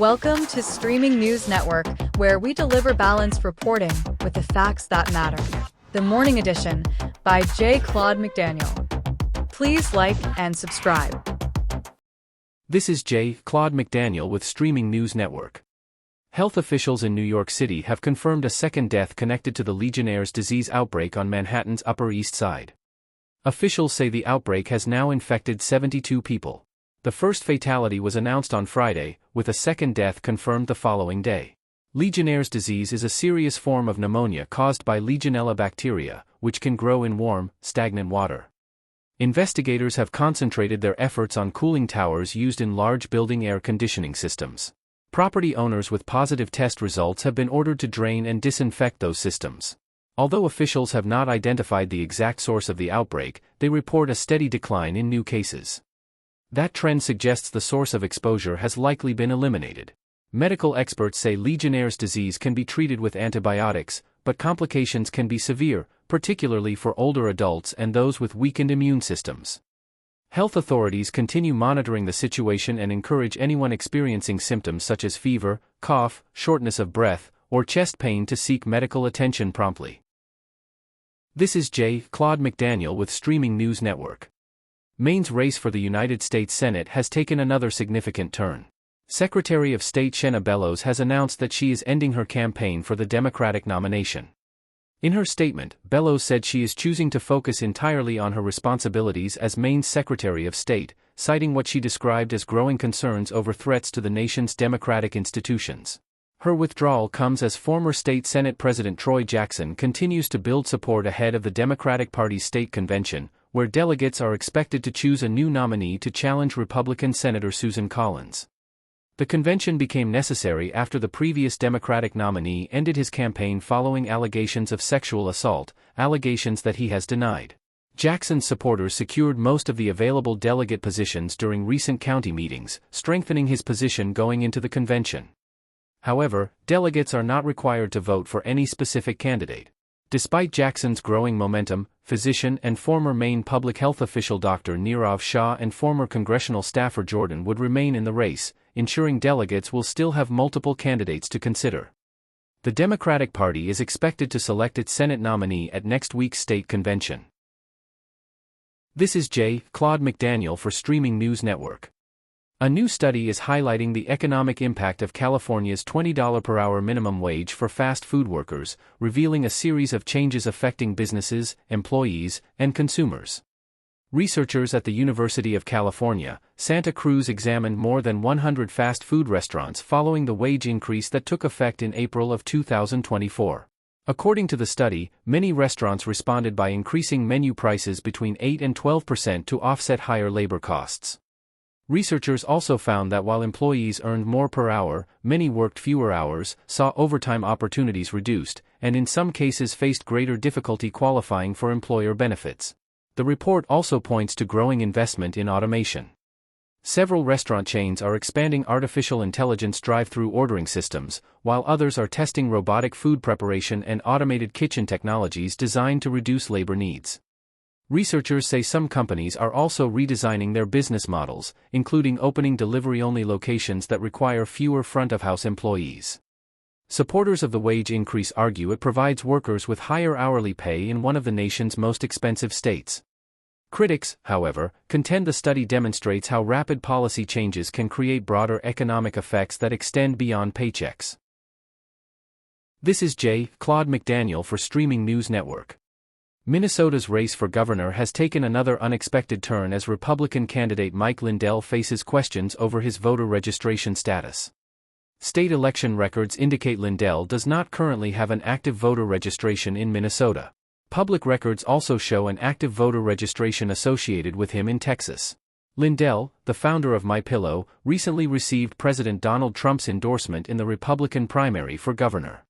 Welcome to Streaming News Network, where we deliver balanced reporting with the facts that matter. The Morning Edition by Claude McDaniel. Please like and subscribe. This is Claude McDaniel with Streaming News Network. Health officials in New York City have confirmed a second death connected to the Legionnaires' disease outbreak on Manhattan's Upper East Side. Officials say the outbreak has now infected 72 people. The first fatality was announced on Friday, with a second death confirmed the following day. Legionnaires' disease is a serious form of pneumonia caused by Legionella bacteria, which can grow in warm, stagnant water. Investigators have concentrated their efforts on cooling towers used in large building air conditioning systems. Property owners with positive test results have been ordered to drain and disinfect those systems. Although officials have not identified the exact source of the outbreak, they report a steady decline in new cases. That trend suggests the source of exposure has likely been eliminated. Medical experts say Legionnaire's disease can be treated with antibiotics, but complications can be severe, particularly for older adults and those with weakened immune systems. Health authorities continue monitoring the situation and encourage anyone experiencing symptoms such as fever, cough, shortness of breath, or chest pain to seek medical attention promptly. This is Claude McDaniel with Streaming News Network. Maine's race for the United States Senate has taken another significant turn. Secretary of State Shenna Bellows has announced that she is ending her campaign for the Democratic nomination. In her statement, Bellows said she is choosing to focus entirely on her responsibilities as Maine's Secretary of State, citing what she described as growing concerns over threats to the nation's democratic institutions. Her withdrawal comes as former State Senate President Troy Jackson continues to build support ahead of the Democratic Party's state convention, where delegates are expected to choose a new nominee to challenge Republican Senator Susan Collins. The convention became necessary after the previous Democratic nominee ended his campaign following allegations of sexual assault, allegations that he has denied. Jackson's supporters secured most of the available delegate positions during recent county meetings, strengthening his position going into the convention. However, delegates are not required to vote for any specific candidate. Despite Jackson's growing momentum, physician and former Maine public health official Dr. Nirav Shah and former congressional staffer Jordan Wood remain in the race, ensuring delegates will still have multiple candidates to consider. The Democratic Party is expected to select its Senate nominee at next week's state convention. This is Claude McDaniel for Streaming News Network. A new study is highlighting the economic impact of California's $20 per hour minimum wage for fast food workers, revealing a series of changes affecting businesses, employees, and consumers. Researchers at the University of California, Santa Cruz examined more than 100 fast food restaurants following the wage increase that took effect in April of 2024. According to the study, many restaurants responded by increasing menu prices between 8 and 12% to offset higher labor costs. Researchers also found that while employees earned more per hour, many worked fewer hours, saw overtime opportunities reduced, and in some cases faced greater difficulty qualifying for employer benefits. The report also points to growing investment in automation. Several restaurant chains are expanding artificial intelligence drive-through ordering systems, while others are testing robotic food preparation and automated kitchen technologies designed to reduce labor needs. Researchers say some companies are also redesigning their business models, including opening delivery-only locations that require fewer front-of-house employees. Supporters of the wage increase argue it provides workers with higher hourly pay in one of the nation's most expensive states. Critics, however, contend the study demonstrates how rapid policy changes can create broader economic effects that extend beyond paychecks. This is Claude McDaniel for Streaming News Network. Minnesota's race for governor has taken another unexpected turn as Republican candidate Mike Lindell faces questions over his voter registration status. State election records indicate Lindell does not currently have an active voter registration in Minnesota. Public records also show an active voter registration associated with him in Texas. Lindell, the founder of MyPillow, recently received President Donald Trump's endorsement in the Republican primary for governor.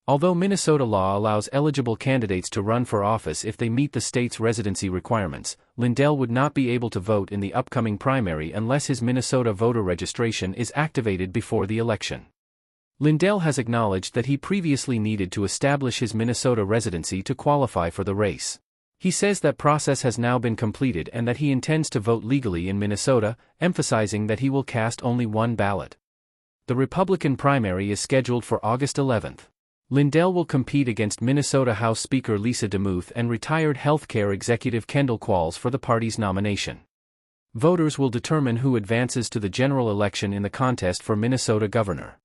Although Minnesota law allows eligible candidates to run for office if they meet the state's residency requirements, Lindell would not be able to vote in the upcoming primary unless his Minnesota voter registration is activated before the election. Lindell has acknowledged that he previously needed to establish his Minnesota residency to qualify for the race. He says that process has now been completed and that he intends to vote legally in Minnesota, emphasizing that he will cast only one ballot. The Republican primary is scheduled for August 11. Lindell will compete against Minnesota House Speaker Lisa DeMuth and retired healthcare executive Kendall Qualls for the party's nomination. Voters will determine who advances to the general election in the contest for Minnesota governor.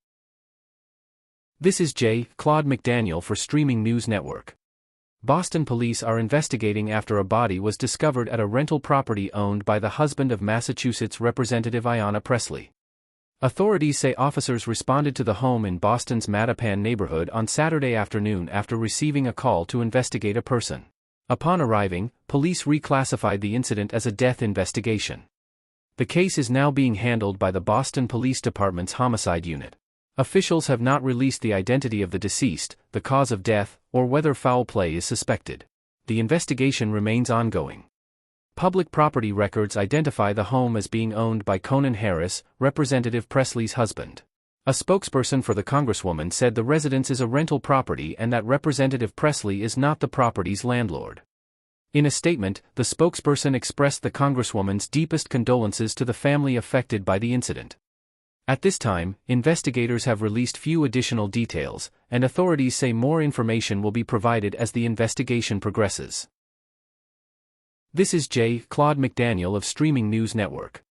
This is Claude McDaniel for Streaming News Network. Boston police are investigating after a body was discovered at a rental property owned by the husband of Massachusetts Representative Ayanna Pressley. Authorities say officers responded to the home in Boston's Mattapan neighborhood on Saturday afternoon after receiving a call to investigate a person. Upon arriving, police reclassified the incident as a death investigation. The case is now being handled by the Boston Police Department's homicide unit. Officials have not released the identity of the deceased, the cause of death, or whether foul play is suspected. The investigation remains ongoing. Public property records identify the home as being owned by Conan Harris, Representative Pressley's husband. A spokesperson for the Congresswoman said the residence is a rental property and that Representative Pressley is not the property's landlord. In a statement, the spokesperson expressed the Congresswoman's deepest condolences to the family affected by the incident. At this time, investigators have released few additional details, and authorities say more information will be provided as the investigation progresses. This is Claude McDaniel of Streaming News Network.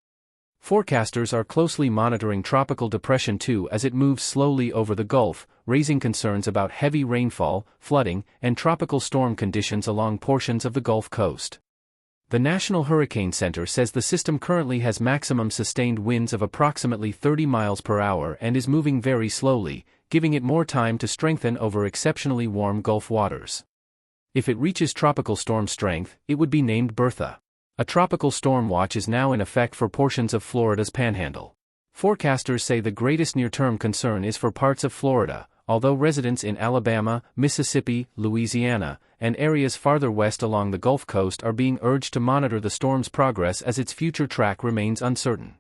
Forecasters are closely monitoring Tropical Depression 2 as it moves slowly over the Gulf, raising concerns about heavy rainfall, flooding, and tropical storm conditions along portions of the Gulf Coast. The National Hurricane Center says the system currently has maximum sustained winds of approximately 30 miles per hour and is moving very slowly, giving it more time to strengthen over exceptionally warm Gulf waters. If it reaches tropical storm strength, it would be named Bertha. A tropical storm watch is now in effect for portions of Florida's panhandle. Forecasters say the greatest near-term concern is for parts of Florida, although residents in Alabama, Mississippi, Louisiana, and areas farther west along the Gulf Coast are being urged to monitor the storm's progress as its future track remains uncertain.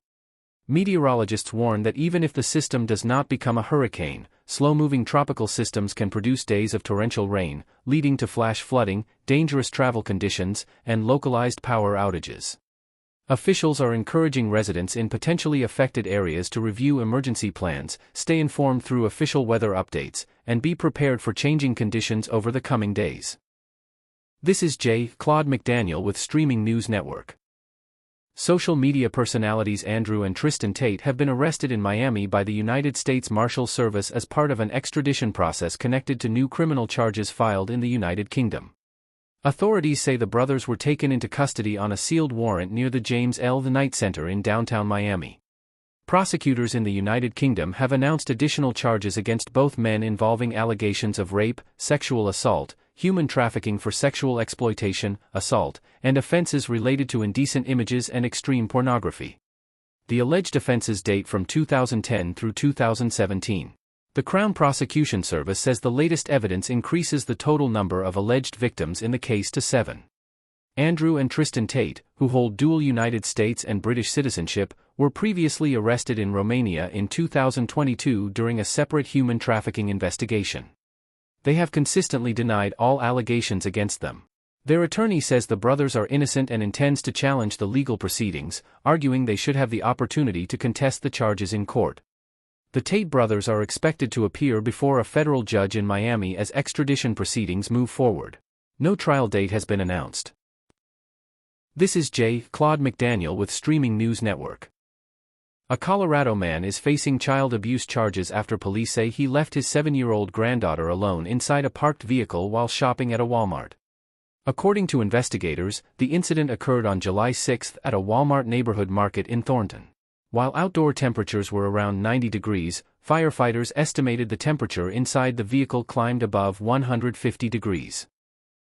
Meteorologists warn that even if the system does not become a hurricane, slow-moving tropical systems can produce days of torrential rain, leading to flash flooding, dangerous travel conditions, and localized power outages. Officials are encouraging residents in potentially affected areas to review emergency plans, stay informed through official weather updates, and be prepared for changing conditions over the coming days. This is Claude McDaniel with Streaming News Network. Social media personalities Andrew and Tristan Tate have been arrested in Miami by the United States Marshal Service as part of an extradition process connected to new criminal charges filed in the United Kingdom. Authorities say the brothers were taken into custody on a sealed warrant near the James L. The Knight Center in downtown Miami. Prosecutors in the United Kingdom have announced additional charges against both men involving allegations of rape, sexual assault, human trafficking for sexual exploitation, assault, and offenses related to indecent images and extreme pornography. The alleged offenses date from 2010 through 2017. The Crown Prosecution Service says the latest evidence increases the total number of alleged victims in the case to 7. Andrew and Tristan Tate, who hold dual United States and British citizenship, were previously arrested in Romania in 2022 during a separate human trafficking investigation. They have consistently denied all allegations against them. Their attorney says the brothers are innocent and intends to challenge the legal proceedings, arguing they should have the opportunity to contest the charges in court. The Tate brothers are expected to appear before a federal judge in Miami as extradition proceedings move forward. No trial date has been announced. This is Claude McDaniel with Streaming News Network. A Colorado man is facing child abuse charges after police say he left his 7-year-old granddaughter alone inside a parked vehicle while shopping at a Walmart. According to investigators, the incident occurred on July 6 at a Walmart neighborhood market in Thornton. While outdoor temperatures were around 90 degrees, firefighters estimated the temperature inside the vehicle climbed above 150 degrees.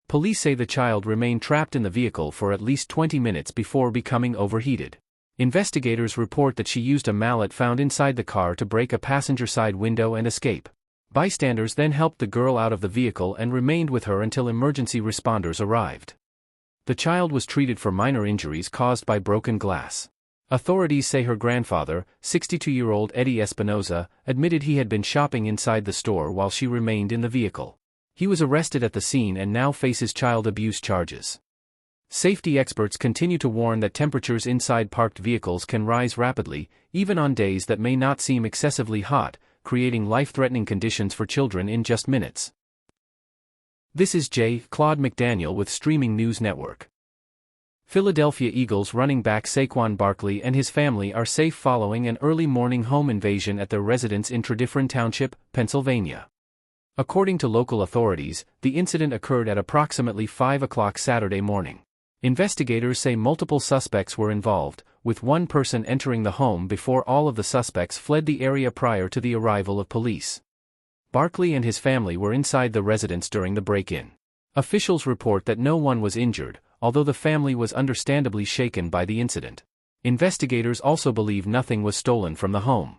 Police say the child remained trapped in the vehicle for at least 20 minutes before becoming overheated. Investigators report that she used a mallet found inside the car to break a passenger side window and escape. Bystanders then helped the girl out of the vehicle and remained with her until emergency responders arrived. The child was treated for minor injuries caused by broken glass. Authorities say her grandfather, 62-year-old Eddie Espinoza, admitted he had been shopping inside the store while she remained in the vehicle. He was arrested at the scene and now faces child abuse charges. Safety experts continue to warn that temperatures inside parked vehicles can rise rapidly, even on days that may not seem excessively hot, creating life-threatening conditions for children in just minutes. This is Claude McDaniel with Streaming News Network. Philadelphia Eagles running back Saquon Barkley and his family are safe following an early morning home invasion at their residence in Tredyffrin Township, Pennsylvania. According to local authorities, the incident occurred at approximately 5 o'clock Saturday morning. Investigators say multiple suspects were involved, with one person entering the home before all of the suspects fled the area prior to the arrival of police. Barkley and his family were inside the residence during the break-in. Officials report that no one was injured, although the family was understandably shaken by the incident. Investigators also believe nothing was stolen from the home.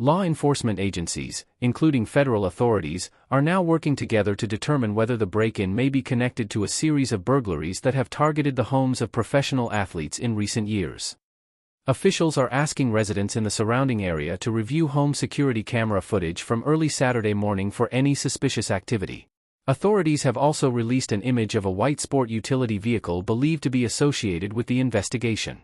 Law enforcement agencies, including federal authorities, are now working together to determine whether the break-in may be connected to a series of burglaries that have targeted the homes of professional athletes in recent years. Officials are asking residents in the surrounding area to review home security camera footage from early Saturday morning for any suspicious activity. Authorities have also released an image of a white sport utility vehicle believed to be associated with the investigation.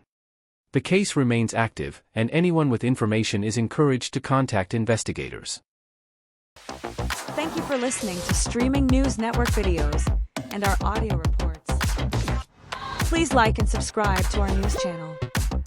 The case remains active, and anyone with information is encouraged to contact investigators. Thank you for listening to Streaming News Network videos and our audio reports. Please like and subscribe to our news channel.